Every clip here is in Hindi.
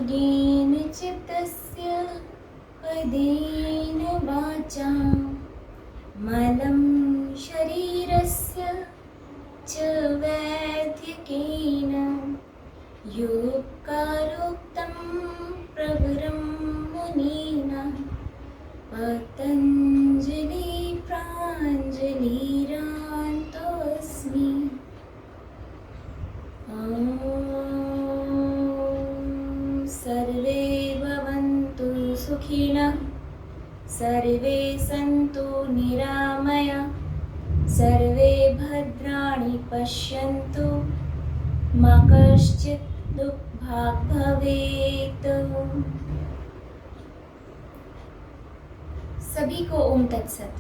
योगेन चित्तस्य पदेन वाचा मलं शरीरस्य च वैद्यकेन योगकारोक्तं प्रवरं मुनिना पतञ्जलि प्राञ्जलिरान्तोऽस्मि। सर्वे भवन्तु सुखिनः, सर्वे सन्तु निरामया, सर्वे भद्राणि पश्यन्तु, मा कश्चित् दुःखभाग् भवेत्। सभी को ओम तत्सत।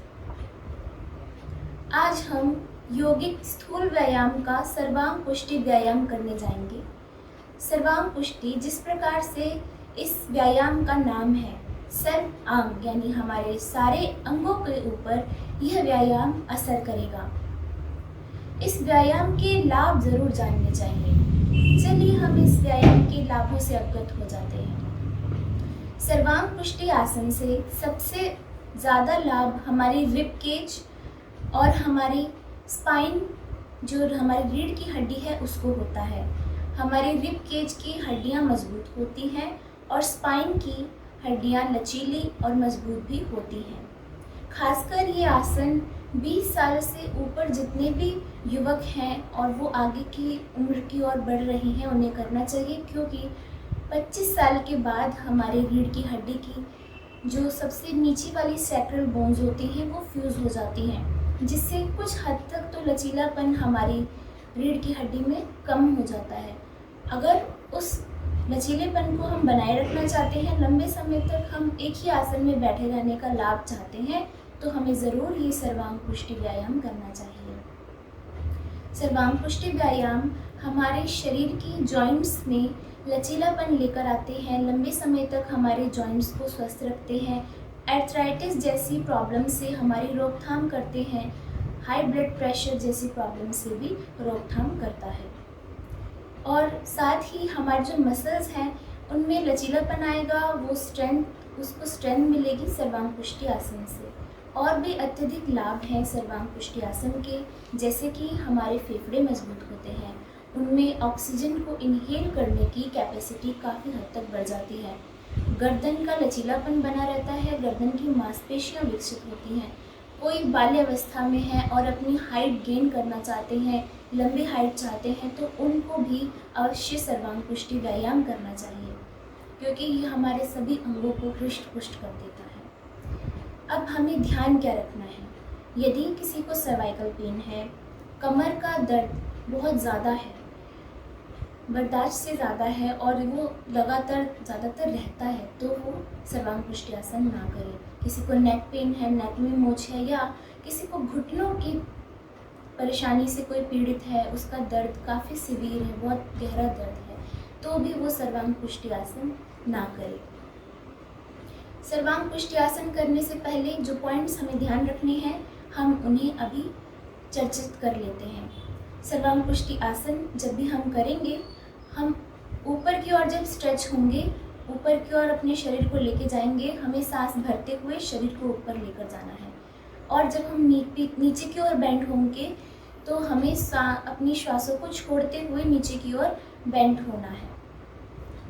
आज हम योगिक स्थूल व्यायाम का सर्वांग पुष्टि व्यायाम करने जाएंगे। सर्वांग पुष्टि जिस प्रकार से इस व्यायाम का नाम है, सर्व अंग यानी हमारे सारे अंगों के ऊपर यह व्यायाम असर करेगा। इस व्यायाम के लाभ जरूर जानने चाहिए। चलिए हम इस व्यायाम के लाभों से अवगत हो जाते हैं। सर्वांग पुष्टि आसन से सबसे ज़्यादा लाभ हमारी रिब केज और हमारी स्पाइन, जो हमारी रीढ़ की हड्डी है, उसको होता है। हमारी रिब केज की हड्डियां मजबूत होती हैं और स्पाइन की हड्डियां लचीली और मजबूत भी होती हैं। खासकर ये आसन 20 साल से ऊपर जितने भी युवक हैं और वो आगे की उम्र की ओर बढ़ रहे हैं उन्हें करना चाहिए, क्योंकि 25 साल के बाद हमारे रीढ़ की हड्डी की जो सबसे नीचे वाली सैक्रल बोन्स होती हैं वो फ्यूज़ हो जाती हैं, जिससे कुछ हद तक तो लचीलापन हमारी रीढ़ की हड्डी में कम हो जाता है। अगर उस लचीलेपन को हम बनाए रखना चाहते हैं, लंबे समय तक हम एक ही आसन में बैठे रहने का लाभ चाहते हैं, तो हमें ज़रूर ये सर्वांग पुष्टि व्यायाम करना चाहिए। सर्वांग पुष्टि व्यायाम हमारे शरीर की जॉइंट्स में लचीलापन लेकर आते हैं, लंबे समय तक हमारे जॉइंट्स को स्वस्थ रखते हैं, आर्थराइटिस जैसी प्रॉब्लम से हमारी रोकथाम करते हैं, हाई ब्लड प्रेशर जैसी प्रॉब्लम से भी रोकथाम करता है। और साथ ही हमारे जो मसल्स हैं उनमें लचीलापन आएगा, उसको स्ट्रेंथ मिलेगी सर्वांग पुष्टि आसन से। और भी अत्यधिक लाभ हैं सर्वांग पुष्टि आसन के, जैसे कि हमारे फेफड़े मजबूत होते हैं, उनमें ऑक्सीजन को इनहेल करने की कैपेसिटी काफ़ी हद तक बढ़ जाती है, गर्दन का लचीलापन बना रहता है, गर्दन की मांसपेशियां विकसित होती हैं। कोई बाल्यावस्था में है और अपनी हाइट गेन करना चाहते हैं, लंबी हाइट चाहते हैं, तो उनको भी अवश्य सर्वांग पुष्टि व्यायाम करना चाहिए, क्योंकि ये हमारे सभी अंगों को हृष्ट पुष्ट कर देता है। अब हमें ध्यान क्या रखना है? यदि किसी को सर्वाइकल पेन है, कमर का दर्द बहुत ज़्यादा है, बर्दाश्त से ज़्यादा है और वो लगातार ज़्यादातर रहता है, तो वो सर्वांग पुष्टि आसन ना करें। किसी को नेक पेन है, नेक में मोच है, या किसी को घुटनों की परेशानी से कोई पीड़ित है, उसका दर्द काफ़ी सीवियर है, बहुत गहरा दर्द है, तो भी वो सर्वांग पुष्टि आसन ना करे। सर्वांग पुष्टि आसन करने से पहले जो पॉइंट्स हमें ध्यान रखने हैं, हम उन्हें अभी चर्चित कर लेते हैं। सर्वांग पुष्टि आसन जब भी हम करेंगे, हम ऊपर की ओर जब स्ट्रेच होंगे, ऊपर की ओर अपने शरीर को लेके जाएंगे, हमें सांस भरते हुए शरीर को ऊपर लेकर जाना है। और जब हम नीचे की ओर बेंड होंगे, तो हमें अपनी श्वासों को छोड़ते हुए नीचे की ओर बेंड होना है।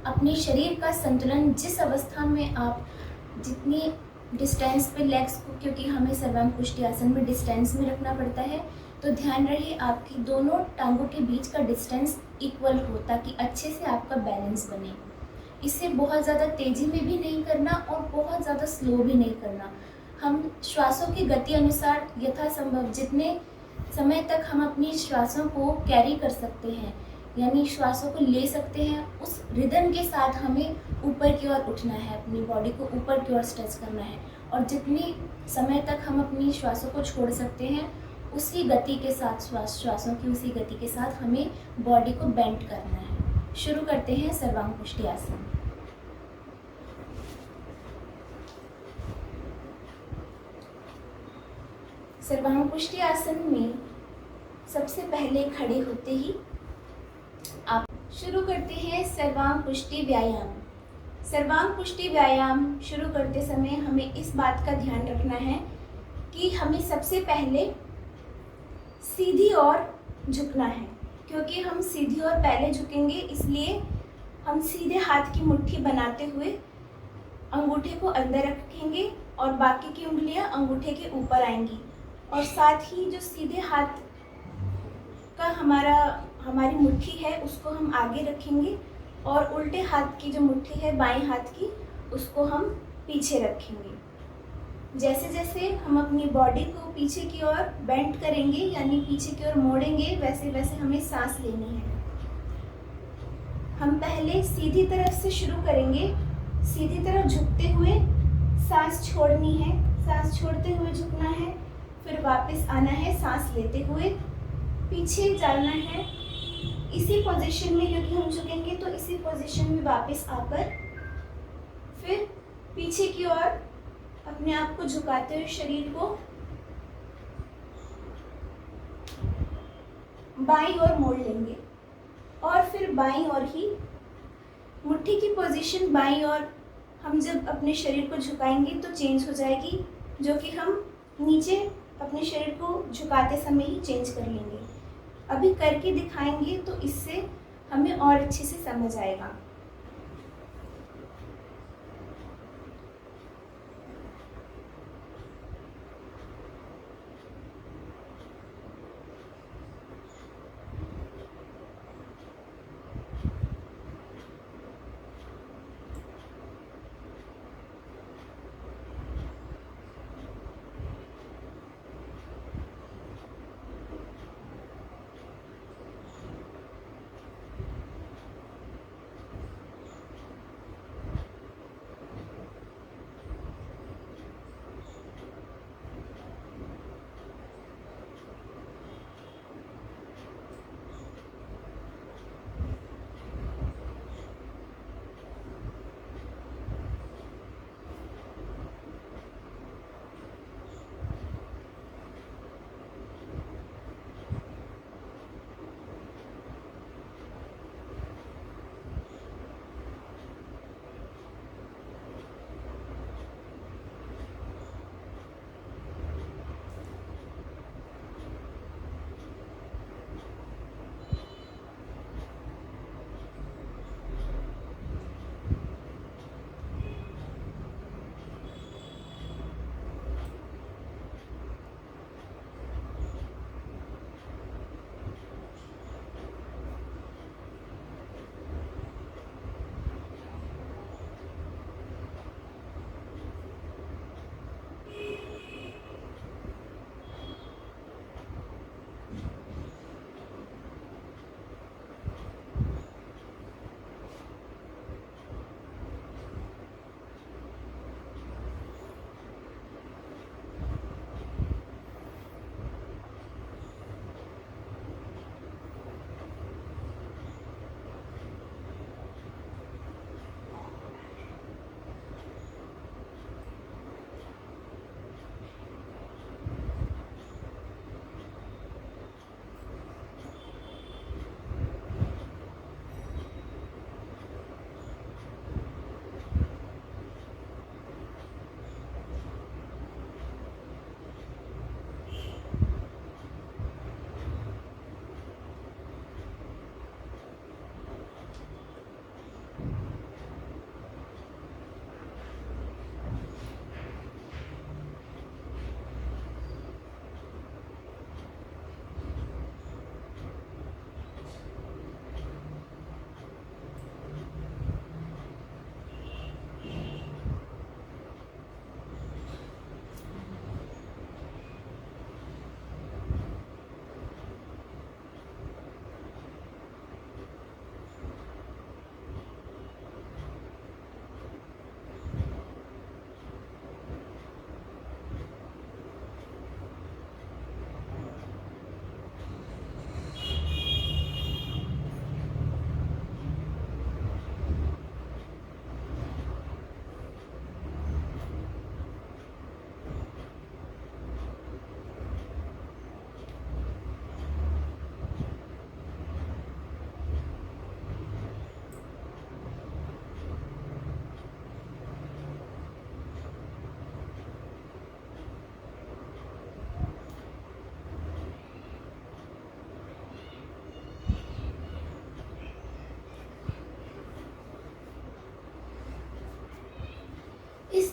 अपने शरीर का संतुलन, जिस अवस्था में आप जितनी डिस्टेंस पे लेग्स को, क्योंकि हमें सर्वांग पुष्टि आसन में डिस्टेंस में रखना पड़ता है, तो ध्यान रहे आपकी दोनों टांगों के बीच का डिस्टेंस इक्वल हो, ताकि अच्छे से आपका बैलेंस बने। इसे बहुत ज़्यादा तेज़ी में भी नहीं करना और बहुत ज़्यादा स्लो भी नहीं करना। हम श्वासों की गति अनुसार यथासंभव जितने समय तक हम अपनी श्वासों को कैरी कर सकते हैं, यानी श्वासों को ले सकते हैं, उस रिदम के साथ हमें ऊपर की ओर उठना है, अपनी बॉडी को ऊपर की ओर स्ट्रेच करना है। और जितनी समय तक हम अपनी श्वासों को छोड़ सकते हैं, उसी गति के साथ, श्वासों की उसी गति के साथ हमें बॉडी को बेंड करना है। शुरू करते हैं सर्वांग पुष्टि आसन। सर्वांग पुष्टि आसन में सबसे पहले खड़े होते ही आप शुरू करते हैं सर्वांग पुष्टि व्यायाम। सर्वांग पुष्टि व्यायाम शुरू करते समय हमें इस बात का ध्यान रखना है कि हमें सबसे पहले सीधी ओर झुकना है। क्योंकि हम सीधी ओर पहले झुकेंगे, इसलिए हम सीधे हाथ की मुट्ठी बनाते हुए अंगूठे को अंदर रखेंगे और बाकी की उंगलियां अंगूठे के ऊपर आएंगी। और साथ ही जो सीधे हाथ का हमारी मुट्ठी है उसको हम आगे रखेंगे और उल्टे हाथ की जो मुट्ठी है बाएं हाथ की उसको हम पीछे रखेंगे। जैसे जैसे हम अपनी बॉडी को पीछे की ओर बेंड करेंगे यानी पीछे की ओर मोड़ेंगे, वैसे वैसे हमें सांस लेनी है। हम पहले सीधी तरफ से शुरू करेंगे, सीधी तरफ झुकते हुए सांस छोड़नी है, सांस छोड़ते हुए झुकना है, फिर वापस आना है सांस लेते हुए, पीछे जाना है इसी पोजीशन में, क्योंकि हम झुकेंगे तो इसी पोजीशन में वापस आकर फिर पीछे की ओर अपने आप को झुकाते हुए शरीर को बाईं ओर मोड़ लेंगे और फिर बाईं ओर ही मुट्ठी की पोजीशन बाईं ओर हम जब अपने शरीर को झुकाएंगे तो चेंज हो जाएगी, जो कि हम नीचे अपने शरीर को झुकाते समय ही चेंज कर लेंगे। अभी करके दिखाएंगे तो इससे हमें और अच्छे से समझ आएगा।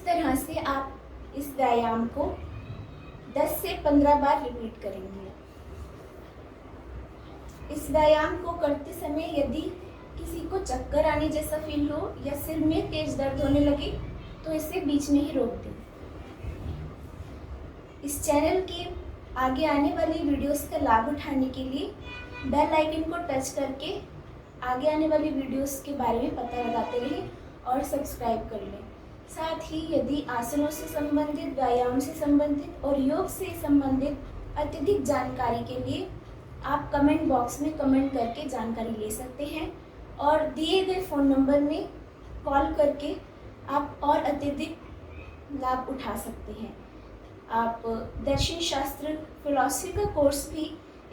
तरह से आप इस व्यायाम को 10 से 15 बार रिपीट करेंगे। इस व्यायाम को करते समय यदि किसी को चक्कर आने जैसा फील हो या सिर में तेज दर्द होने लगे तो इसे बीच में ही रोक दें। इस चैनल के आगे आने वाली वीडियोस का लाभ उठाने के लिए बेल आइकन को टच करके आगे आने वाली वीडियोस के बारे में पता लगाते रहें और सब्सक्राइब कर लें। साथ ही यदि आसनों से संबंधित, व्यायाम से संबंधित और योग से संबंधित अत्यधिक जानकारी के लिए आप कमेंट बॉक्स में कमेंट करके जानकारी ले सकते हैं और दिए गए फ़ोन नंबर में कॉल करके आप और अत्यधिक लाभ उठा सकते हैं। आप दर्शन शास्त्र फिलॉसफी का कोर्स भी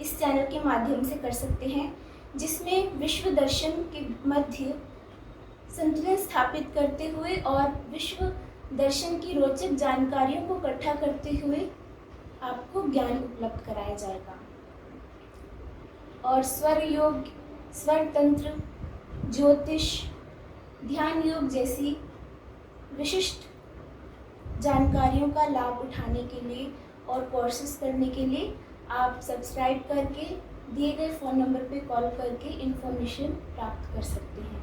इस चैनल के माध्यम से कर सकते हैं, जिसमें विश्व दर्शन के मध्य संतुलन स्थापित करते हुए और विश्व दर्शन की रोचक जानकारियों को इकट्ठा करते हुए आपको ज्ञान उपलब्ध कराया जाएगा। और स्वर योग, स्वर तंत्र, ज्योतिष, ध्यान योग जैसी विशिष्ट जानकारियों का लाभ उठाने के लिए और कोर्सेज करने के लिए आप सब्सक्राइब करके दिए गए फ़ोन नंबर पर कॉल करके इन्फॉर्मेशन प्राप्त कर सकते हैं।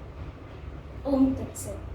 ओम तत्सत।